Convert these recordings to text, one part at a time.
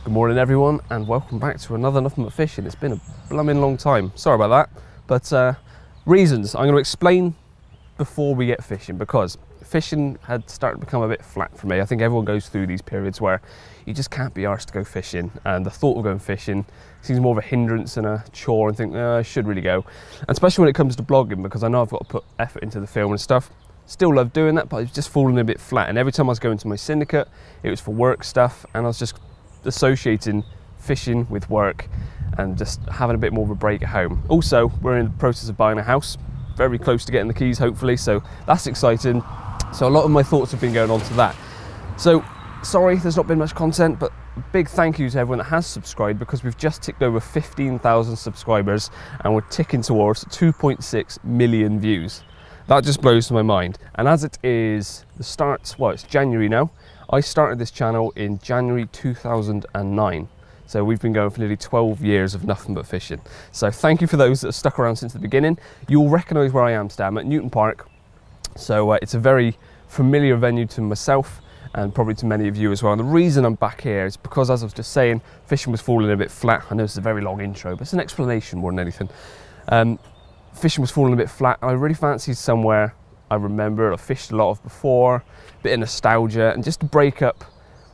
Good morning everyone and welcome back to another Nothing But Fishing. It's been a blooming long time, sorry about that, but reasons I'm going to explain before we get fishing, because fishing had started to become a bit flat for me. I think everyone goes through these periods where you just can't be arsed to go fishing, and the thought of going fishing seems more of a hindrance than a chore, and think I should really go, and especially when it comes to blogging, because I know I've got to put effort into the film and stuff. Still love doing that, but it's just falling a bit flat, and every time I was going to my syndicate it was for work stuff, and I was just associating fishing with work and just having a bit more of a break at home. Also, we're in the process of buying a house, very close to getting the keys hopefully, so that's exciting. So a lot of my thoughts have been going on to that. So sorry there's not been much content, but big thank you to everyone that has subscribed, because we've just ticked over 15,000 subscribers and we're ticking towards 2.6 million views. That just blows my mind. And as it is the start, well, it's January now. I started this channel in January 2009. So we've been going for nearly 12 years of Nothing But Fishing. So thank you for those that have stuck around since the beginning. You'll recognise where I am today. I'm at Newton Park. So it's a very familiar venue to myself and probably to many of you as well. And the reason I'm back here is because, as I was just saying, fishing was falling a bit flat. I know it's a very long intro, but it's an explanation more than anything. Fishing was falling a bit flat, and I really fancied somewhere I remember I fished a lot of before, a bit of nostalgia, and just to break up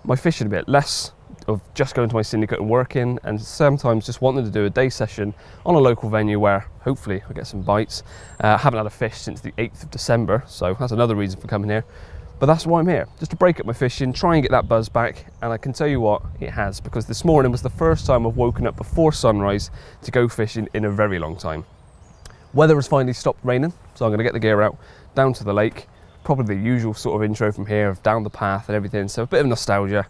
my fishing a bit, less of just going to my syndicate and working, and sometimes just wanting to do a day session on a local venue where hopefully I get some bites. I haven't had a fish since the 8th of December, so that's another reason for coming here. But that's why I'm here, just to break up my fishing, try and get that buzz back, and I can tell you what, it has, because this morning was the first time I've woken up before sunrise to go fishing in a very long time. Weather has finally stopped raining, so I'm going to get the gear out, down to the lake, probably the usual sort of intro from here, down the path and everything, so a bit of nostalgia,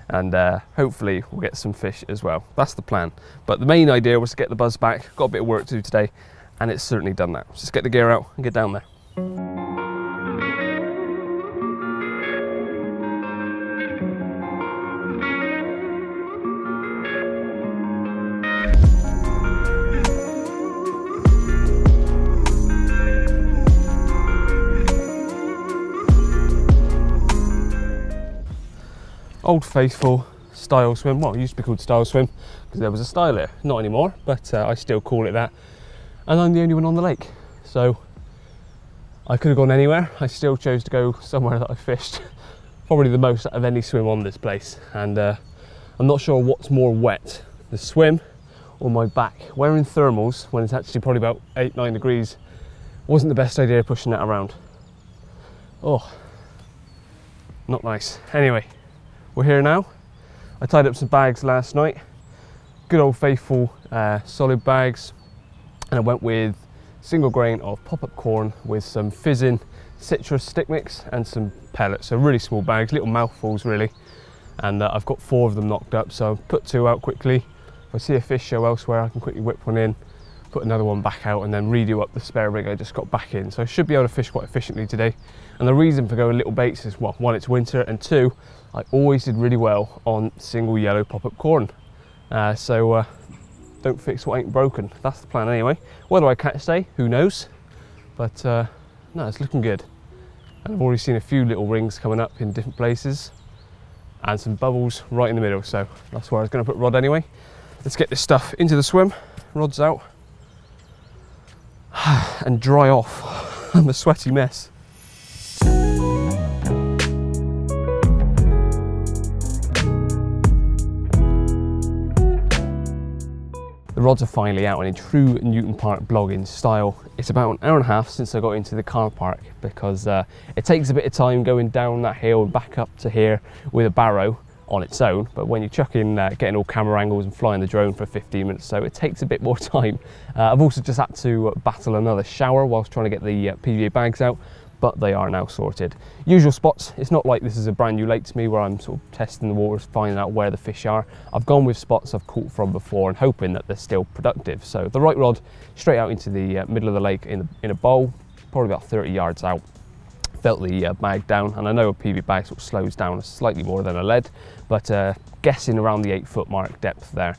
and hopefully we'll get some fish as well. That's the plan. But the main idea was to get the buzz back. Got a bit of work to do today, and it's certainly done that. Just get the gear out and get down there. Old faithful style swim. Well, it used to be called style swim because there was a style here, not anymore, but I still call it that, and I'm the only one on the lake, so I could have gone anywhere. I still chose to go somewhere that I fished probably the most out of any swim on this place, and I'm not sure what's more wet, the swim or my back. Wearing thermals when it's actually probably about 8-9 degrees wasn't the best idea, pushing that around. Oh, not nice. Anyway, we're here now. I tied up some bags last night, good old faithful solid bags, and I went with single grain of pop-up corn with some fizzing citrus stick mix and some pellets. So really small bags, little mouthfuls really, and I've got 4 of them knocked up, so I've put 2 out quickly. If I see a fish show elsewhere, I can quickly whip one in, put another one back out, and then redo up the spare rig I just got back in. So I should be able to fish quite efficiently today. And the reason for going little baits is, well, 1, it's winter, and 2, I always did really well on single yellow pop-up corn. So don't fix what ain't broken. That's the plan anyway. Whether I catch today, who knows? But no, it's looking good. And I've already seen a few little rings coming up in different places and some bubbles right in the middle. So that's where I was going to put rod anyway. Let's get this stuff into the swim, rods out, and dry off. I'm a sweaty mess. The rods are finally out, and in true Newton Park blogging style, it's about an hour and a half since I got into the car park, because it takes a bit of time going down that hill and back up to here with a barrow on its own, but when you chuck in getting all camera angles and flying the drone for 15 minutes, so it takes a bit more time. I've also just had to battle another shower whilst trying to get the PVA bags out, but they are now sorted. Usual spots. It's not like this is a brand new lake to me where I'm sort of testing the waters, finding out where the fish are. I've gone with spots I've caught from before and hoping that they're still productive. So the right rod straight out into the middle of the lake in a bowl, probably about 30 yards out. Felt the bag down, and I know a PV bag sort of slows down slightly more than a lead, but guessing around the 8-foot mark depth there.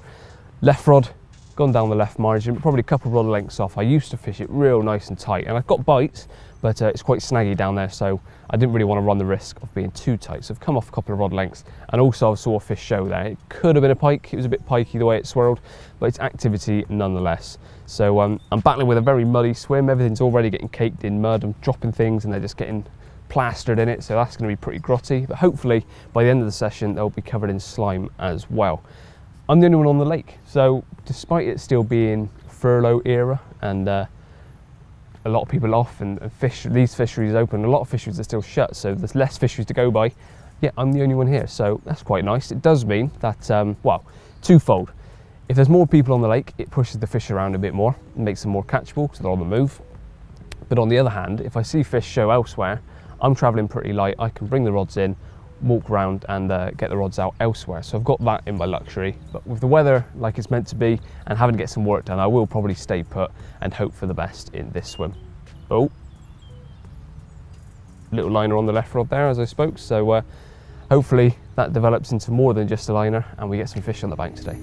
Left rod, gone down the left margin, probably a couple of rod lengths off. I used to fish it real nice and tight, and I've got bites, but it's quite snaggy down there, so I didn't really want to run the risk of being too tight. So I've come off a couple of rod lengths, and also I saw a fish show there. It could have been a pike. It was a bit pikey the way it swirled, but it's activity nonetheless. So I'm battling with a very muddy swim. Everything's already getting caked in mud. I'm dropping things and they're just getting plastered in it, so that's going to be pretty grotty, but hopefully by the end of the session they'll be covered in slime as well. I'm the only one on the lake, so despite it still being furlough era and a lot of people off and these fisheries open, a lot of fisheries are still shut, so there's less fisheries to go by. Yeah, I'm the only one here, so that's quite nice. It does mean that, well, twofold. If there's more people on the lake, it pushes the fish around a bit more and makes them more catchable, so they're on the move. But on the other hand, if I see fish show elsewhere, I'm traveling pretty light, I can bring the rods in, walk around and get the rods out elsewhere. So I've got that in my luxury, but with the weather like it's meant to be and having to get some work done, I will probably stay put and hope for the best in this swim. Oh, little liner on the left rod there as I spoke, so hopefully that develops into more than just a liner and we get some fish on the bank today.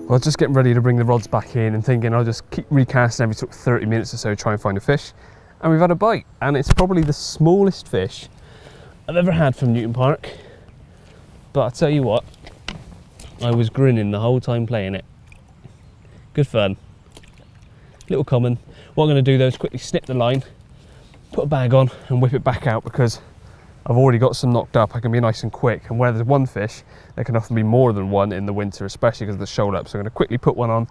Well, just getting ready to bring the rods back in and thinking I'll just keep recasting every sort of 30 minutes or so, try and find a fish. And we've had a bite, and it's probably the smallest fish I've ever had from Newton Park. But I'll tell you what, I was grinning the whole time playing it. Good fun. Little common. What I'm going to do though is quickly snip the line, put a bag on and whip it back out, because I've already got some knocked up. I can be nice and quick, and where there's one fish, there can often be more than one in the winter, especially because of the shoal up. So I'm going to quickly put one on,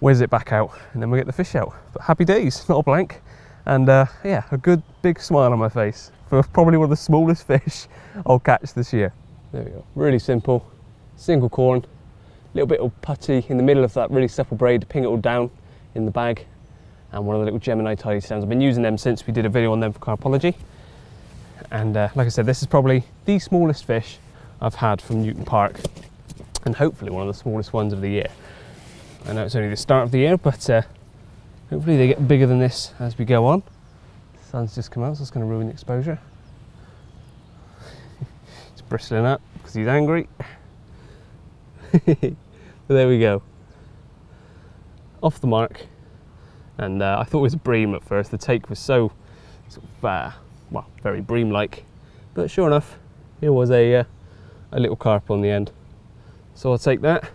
whiz it back out, and then we'll get the fish out. But happy days, not a blank, and yeah, a good big smile on my face for probably one of the smallest fish I'll catch this year. There we go, really simple, single corn, a little bit of putty in the middle of that really supple braid to ping it all down in the bag, and one of the little Gemini tidy stems. I've been using them since we did a video on them for Carpology. And like I said, this is probably the smallest fish I've had from Newton Park, and hopefully one of the smallest ones of the year. I know it's only the start of the year, but hopefully they get bigger than this as we go on. The sun's just come out, so it's going to ruin the exposure. He's bristling up because he's angry. But there we go. Off the mark. And I thought it was a bream at first. The take was so sort of well, very bream-like, but sure enough, here was a little carp on the end. So I'll take that.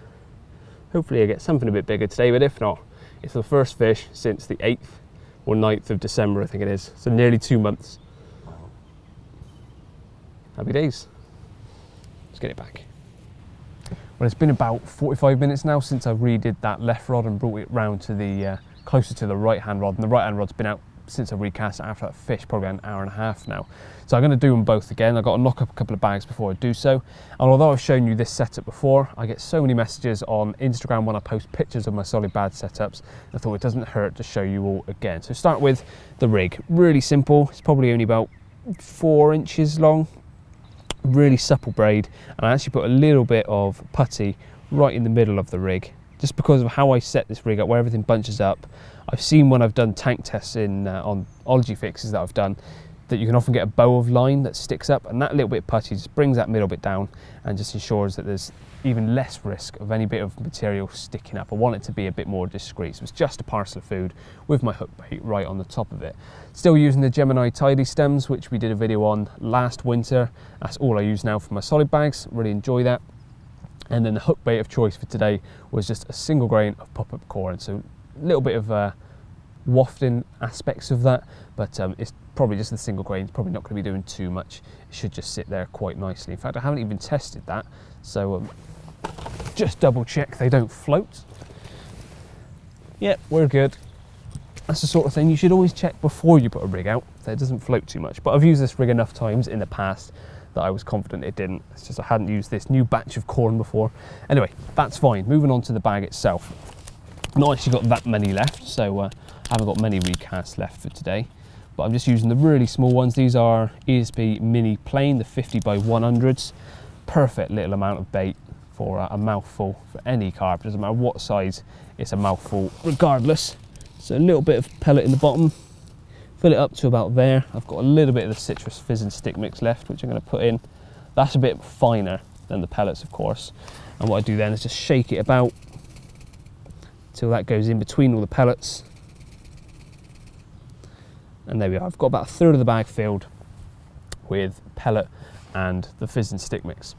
Hopefully I get something a bit bigger today, but if not, it's the first fish since the 8th or 9th of December, I think it is. So nearly 2 months. Happy days. Let's get it back. Well, it's been about 45 minutes now since I redid that left rod and brought it round to the closer to the right-hand rod, and the right-hand rod's been out since I recast it after that fish, probably an hour and a half now. So I'm going to do them both again. I've got to knock up a couple of bags before I do so. And although I've shown you this setup before, I get so many messages on Instagram when I post pictures of my solid bad setups. I thought it doesn't hurt to show you all again. So start with the rig. Really simple. It's probably only about 4 inches long. Really supple braid. And I actually put a little bit of putty right in the middle of the rig, just because of how I set this rig up, where everything bunches up. I've seen when I've done tank tests on ology fixes that I've done, that you can often get a bow of line that sticks up, and that little bit of putty just brings that middle bit down and just ensures that there's even less risk of any bit of material sticking up. I want it to be a bit more discreet. So it's just a parcel of food with my hook bait right on the top of it. Still using the Gemini tidy stems, which we did a video on last winter. That's all I use now for my solid bags. Really enjoy that. And then the hook bait of choice for today was just a single grain of pop-up corn. So a little bit of wafting aspects of that, but it's probably just the single grain. It's probably not going to be doing too much. It should just sit there quite nicely. In fact, I haven't even tested that, so just double check they don't float. Yep, we're good. That's the sort of thing you should always check before you put a rig out, that it doesn't float too much. But I've used this rig enough times in the past that I was confident it didn't. It's just I hadn't used this new batch of corn before. Anyway, that's fine. Moving on to the bag itself. Not actually got that many left, so I haven't got many recasts left for today. But I'm just using the really small ones. These are ESP Mini Plain, the 50 by 100s. Perfect little amount of bait for a mouthful for any carp. It doesn't matter what size, it's a mouthful regardless. So a little bit of pellet in the bottom. Fill it up to about there. I've got a little bit of the citrus fizz and stick mix left, which I'm going to put in That's a bit finer than the pellets, of course. And what I do then is just shake it about till that goes in between all the pellets. And there we are. I've got about a third of the bag filled with pellet and the fizz and stick mix.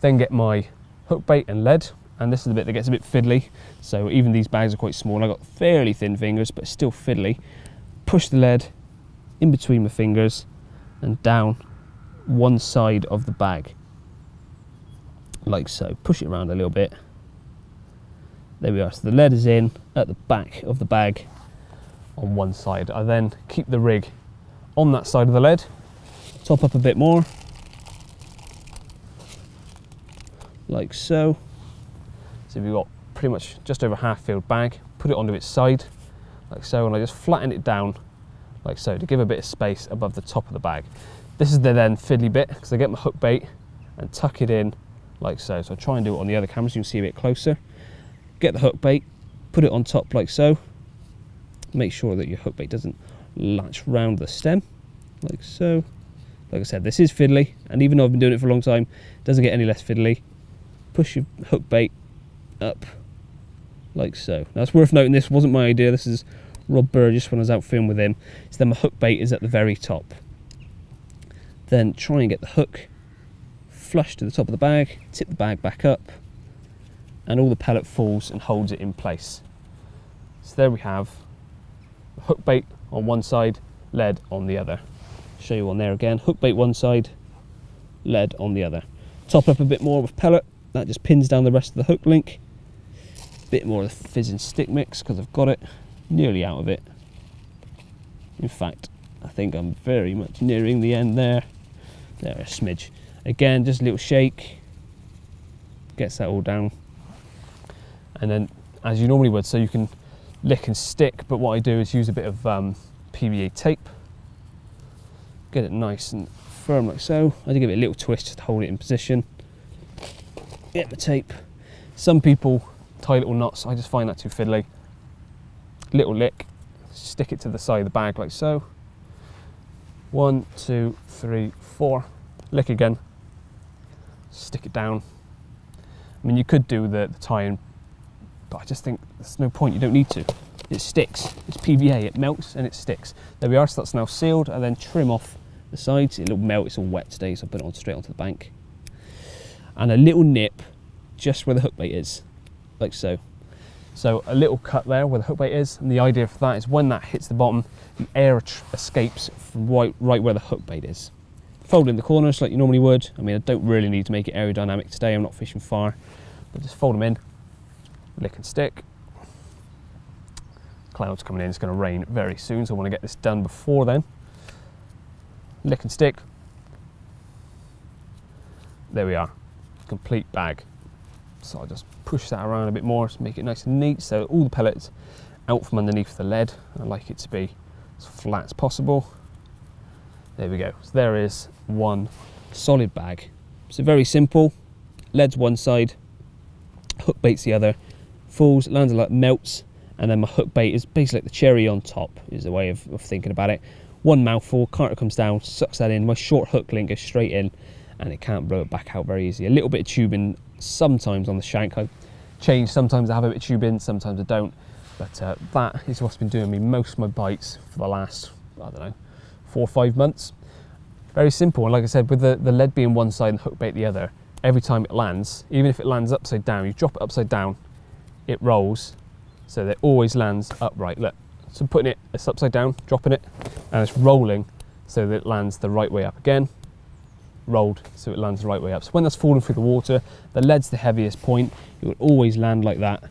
Then get my hook bait and lead, and this is the bit that gets a bit fiddly. So even these bags are quite small. I've got fairly thin fingers, but still fiddly. Push the lead in between my fingers and down one side of the bag, like so. Push it around a little bit. There we are. So the lead is in at the back of the bag on one side. I then keep the rig on that side of the lead, top up a bit more, like so. So we've got pretty much just over half filled bag, put it onto its side, like so, and I just flatten it down, like so, to give a bit of space above the top of the bag. This is the then fiddly bit, because I get my hook bait and tuck it in, like so. So I'll try and do it on the other camera so you can see a bit closer. Get the hook bait, put it on top like so. Make sure that your hook bait doesn't latch round the stem, like so. Like I said, this is fiddly, and even though I've been doing it for a long time, it doesn't get any less fiddly. Push your hook bait up, like so. Now it's worth noting, this wasn't my idea, this is Rob Burgess when I was out filming with him. So then my hook bait is at the very top. Then try and get the hook flush to the top of the bag, tip the bag back up, and all the pellet falls and holds it in place. So there we have the hook bait on one side, lead on the other. Show you on there again, hook bait one side, lead on the other. Top up a bit more with pellet, that just pins down the rest of the hook link. A bit more of the fizz and stick mix because I've got it nearly out of it. In fact, I think I'm very much nearing the end there. There, a smidge. Again, just a little shake, gets that all down. And then, as you normally would, so you can lick and stick, but what I do is use a bit of PVA tape. Get it nice and firm like so. I do give it a little twist just to hold it in position. Get the tape. Some people tie little knots, I just find that too fiddly. Little lick, stick it to the side of the bag like so. 1, 2, 3, 4. Lick again. Stick it down. I mean, you could do the tie-in, but I just think there's no point, you don't need to. It sticks, it's PVA, it melts and it sticks. There we are, so that's now sealed. I then trim off the sides, it'll melt, it's all wet today, so I'll put it on straight onto the bank. And a little nip just where the hook bait is, like so. So a little cut there where the hook bait is, and the idea for that is when that hits the bottom, the air escapes from right where the hook bait is. Fold in the corners like you normally would. I mean, I don't really need to make it aerodynamic today, I'm not fishing far, but just fold them in, lick and stick. Clouds coming in, it's going to rain very soon, so I want to get this done before then. Lick and stick. There we are, complete bag. So I'll just push that around a bit more to make it nice and neat, so all the pellets out from underneath the lead. I like it to be as flat as possible. There we go, so there is one solid bag. So very simple, lead's one side, hook bait's the other, falls, lands a lot, melts, and then my hook bait is basically like the cherry on top, is the way of thinking about it. One mouthful, Carter comes down, sucks that in, my short hook link goes straight in, and it can't blow it back out very easy. A little bit of tubing sometimes on the shank. I change, sometimes I have a bit of tubing, sometimes I don't, but that is what's been doing me most of my bites for the last, I don't know, 4 or 5 months. Very simple, and like I said, with the lead being one side and the hook bait the other, every time it lands, even if it lands upside down, you drop it upside down, it rolls, so that it always lands upright. Look, so I'm putting it, it's upside down, dropping it, and it's rolling so that it lands the right way up again. Rolled so it lands the right way up. So when that's falling through the water, the lead's the heaviest point, it will always land like that.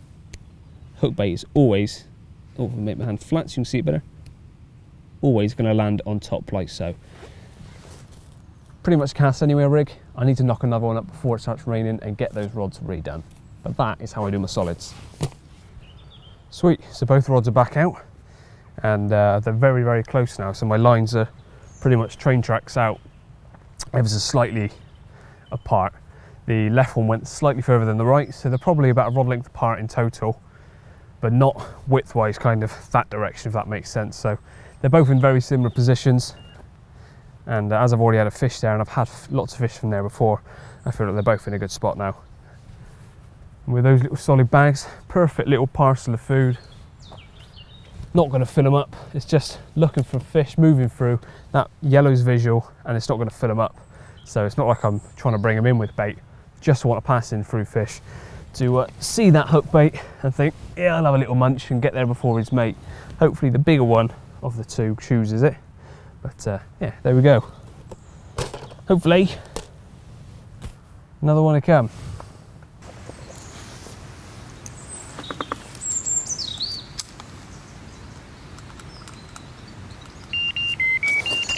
Hook bait is always, oh, I'll make my hand flat so you can see it better, always going to land on top like so. Pretty much cast anywhere rig. I need to knock another one up before it starts raining and get those rods redone. But that is how I do my solids. Sweet, so both rods are back out, and they're very, very close now. So my lines are pretty much train tracks out, ever so slightly apart. The left one went slightly further than the right, so they're probably about a rod length apart in total, but not width-wise, kind of that direction, if that makes sense. So they're both in very similar positions, And as I've already had a fish there and I've had lots of fish from there before, I feel like they're both in a good spot now. And with those little solid bags, perfect little parcel of food. Not going to fill them up, it's just looking for fish moving through. That yellow's visual and it's not going to fill them up. So it's not like I'm trying to bring them in with bait, just want to pass in through fish to see that hook bait and think, yeah, I'll have a little munch and get there before his mate. Hopefully the bigger one of the two chooses it. But yeah, there we go. Hopefully, another one to come.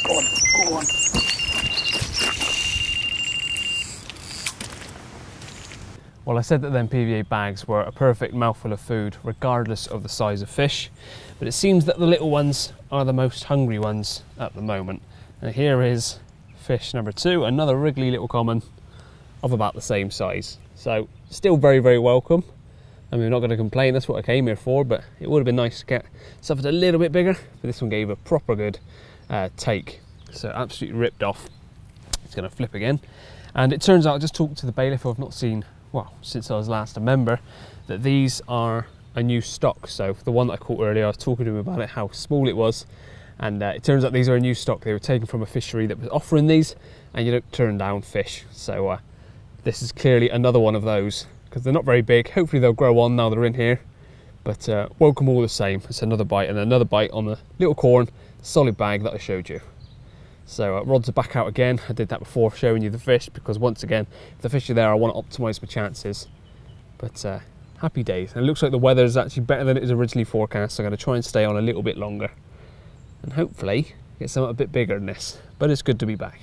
Go on, go on. Well, I said that them PVA bags were a perfect mouthful of food, regardless of the size of fish. But it seems that the little ones are the most hungry ones at the moment. And here is fish number 2, another wriggly little common of about the same size. So still very, very welcome. I mean, we're not going to complain, that's what I came here for, but it would have been nice to get something a little bit bigger. But this one gave a proper good take. So absolutely ripped off. It's going to flip again. And it turns out, I just talked to the bailiff who I've not seen, well, since I was last a member, that these are a new stock. So the one that I caught earlier, I was talking to him about it, how small it was, and it turns out these are a new stock. They were taken from a fishery that was offering these, and you don't turn down fish. So this is clearly another one of those, because they're not very big. Hopefully they'll grow on now they're in here, but welcome all the same. It's another bite, and another bite on the little corn solid bag that I showed you. So rods are back out again. I did that before showing you the fish, because once again, if the fish are there, I want to optimise my chances. But happy days. And it looks like the weather is actually better than it was originally forecast, so I'm going to try and stay on a little bit longer and hopefully get something a bit bigger than this. But it's good to be back.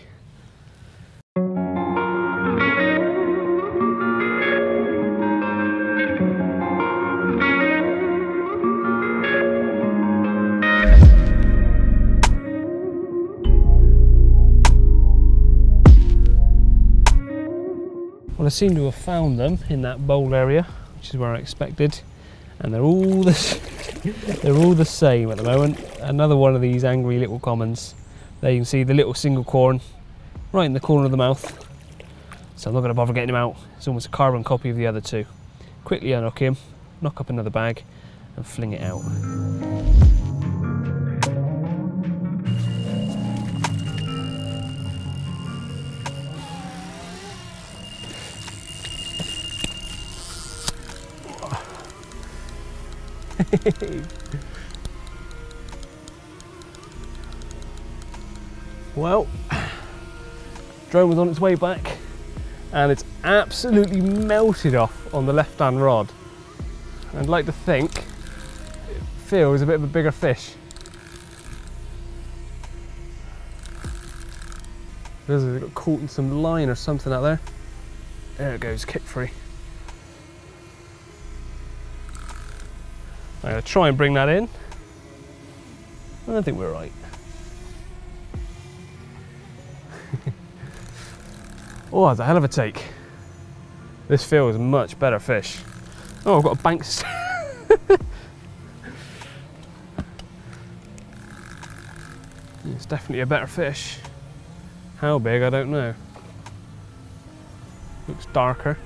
Well, I seem to have found them in that bowl area, which is where I expected, and they're all the same at the moment. Another one of these angry little commons. There you can see the little single corn right in the corner of the mouth. So I'm not going to bother getting him out. It's almost a carbon copy of the other two. Quickly unhook him, knock up another bag, and fling it out. Well, drone was on its way back and it's absolutely melted off on the left hand rod. I'd like to think it feels a bit of a bigger fish. Feels like it got caught in some line or something out there. There it goes, kick free. I'm going to try and bring that in. I think we're right. Oh, that's a hell of a take. This feels much better fish. Oh, I've got a bank. It's definitely a better fish. How big, I don't know. Looks darker.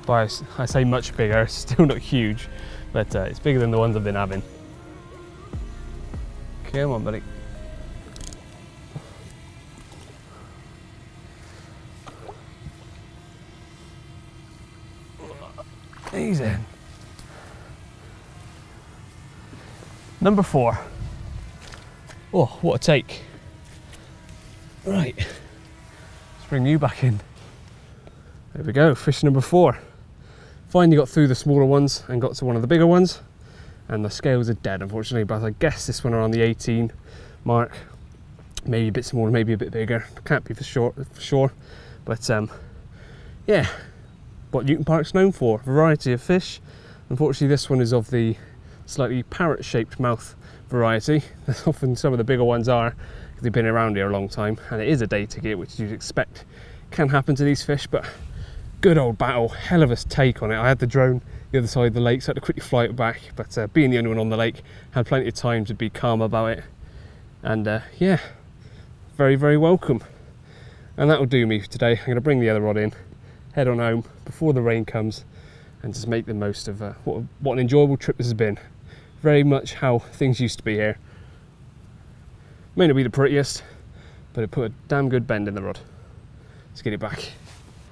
But I say much bigger, it's still not huge, but it's bigger than the ones I've been having. Come on, buddy. He's in. Number 4. Oh, what a take. Right, let's bring you back in. There we go, fish number 4. Finally got through the smaller ones and got to one of the bigger ones, and the scales are dead unfortunately, but I guess this one around the 18 mark, maybe a bit smaller, maybe a bit bigger, can't be for sure. But yeah, what Newton Park's known for, variety of fish. Unfortunately this one is of the slightly parrot shaped mouth variety. That's often some of the bigger ones are, because they've been around here a long time, and it is a day ticket, which you'd expect can happen to these fish, but good old battle, hell of a take on it. I had the drone the other side of the lake, so I had to quickly fly it back, but being the only one on the lake, had plenty of time to be calm about it. And yeah, very, very welcome. And that'll do me for today. I'm going to bring the other rod in, head on home before the rain comes, and just make the most of what an enjoyable trip this has been. Very much how things used to be here. May not be the prettiest, but it put a damn good bend in the rod. Let's get it back.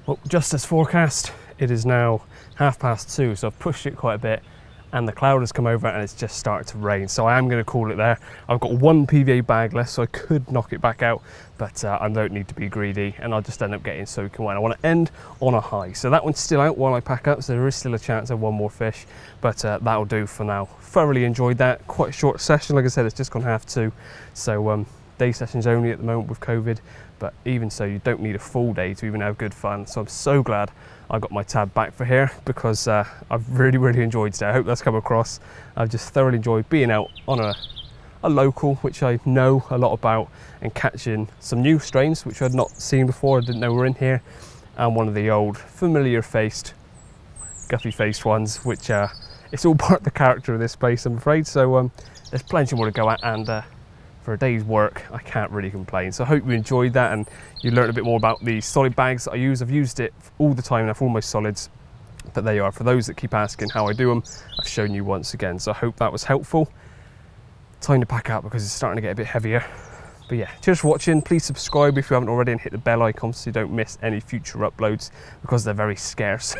Well, just as forecast, it is now 2:30, so I've pushed it quite a bit, and the cloud has come over and it's just started to rain, so I am going to call it there. I've got one PVA bag left, so I could knock it back out, but I don't need to be greedy, and I'll just end up getting soaking wet. I want to end on a high, so that one's still out while I pack up, so there is still a chance of one more fish, but that'll do for now. Thoroughly enjoyed that. Quite a short session, like I said, it's just gone 2:30, so day sessions only at the moment with COVID, but even so, you don't need a full day to even have good fun. So I'm so glad I got my tab back for here, because I've really, really enjoyed today. I hope that's come across. I've just thoroughly enjoyed being out on a local, which I know a lot about, and catching some new strains which I'd not seen before. I didn't know were in here, and one of the old familiar faced, guffy faced ones, which it's all part of the character of this place, I'm afraid. So there's plenty more to go at, and for a day's work, I can't really complain. So I hope you enjoyed that and you learned a bit more about the solid bags that I use. I've used it all the time now for all my solids, but there you are. For those that keep asking how I do them, I've shown you once again. So I hope that was helpful. Time to pack up because it's starting to get a bit heavier. But yeah, cheers for watching. Please subscribe if you haven't already, and hit the bell icon so you don't miss any future uploads, because they're very scarce.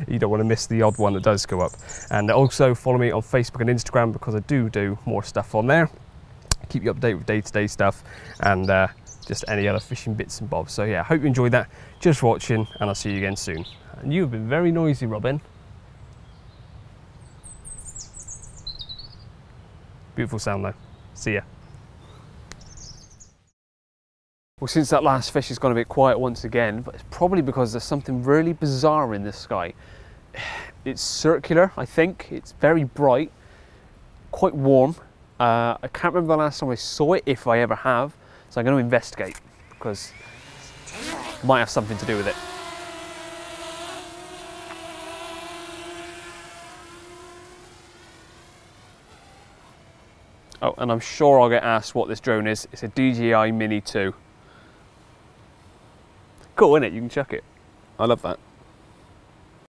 You don't want to miss the odd one that does go up. And also follow me on Facebook and Instagram, because I do more stuff on there. Keep you updated with day-to-day stuff, and just any other fishing bits and bobs. So yeah, I hope you enjoyed that. Cheers for watching, and I'll see you again soon. And you've been very noisy, Robin. Beautiful sound though. See ya. Well, since that last fish has gone a bit quiet once again, but it's probably because there's something really bizarre in the sky. It's circular, I think. It's very bright, quite warm. I can't remember the last time I saw it, if I ever have, so I'm going to investigate, because it might have something to do with it. Oh, and I'm sure I'll get asked what this drone is. It's a DJI Mini 2. Cool, isn't it? You can chuck it. I love that.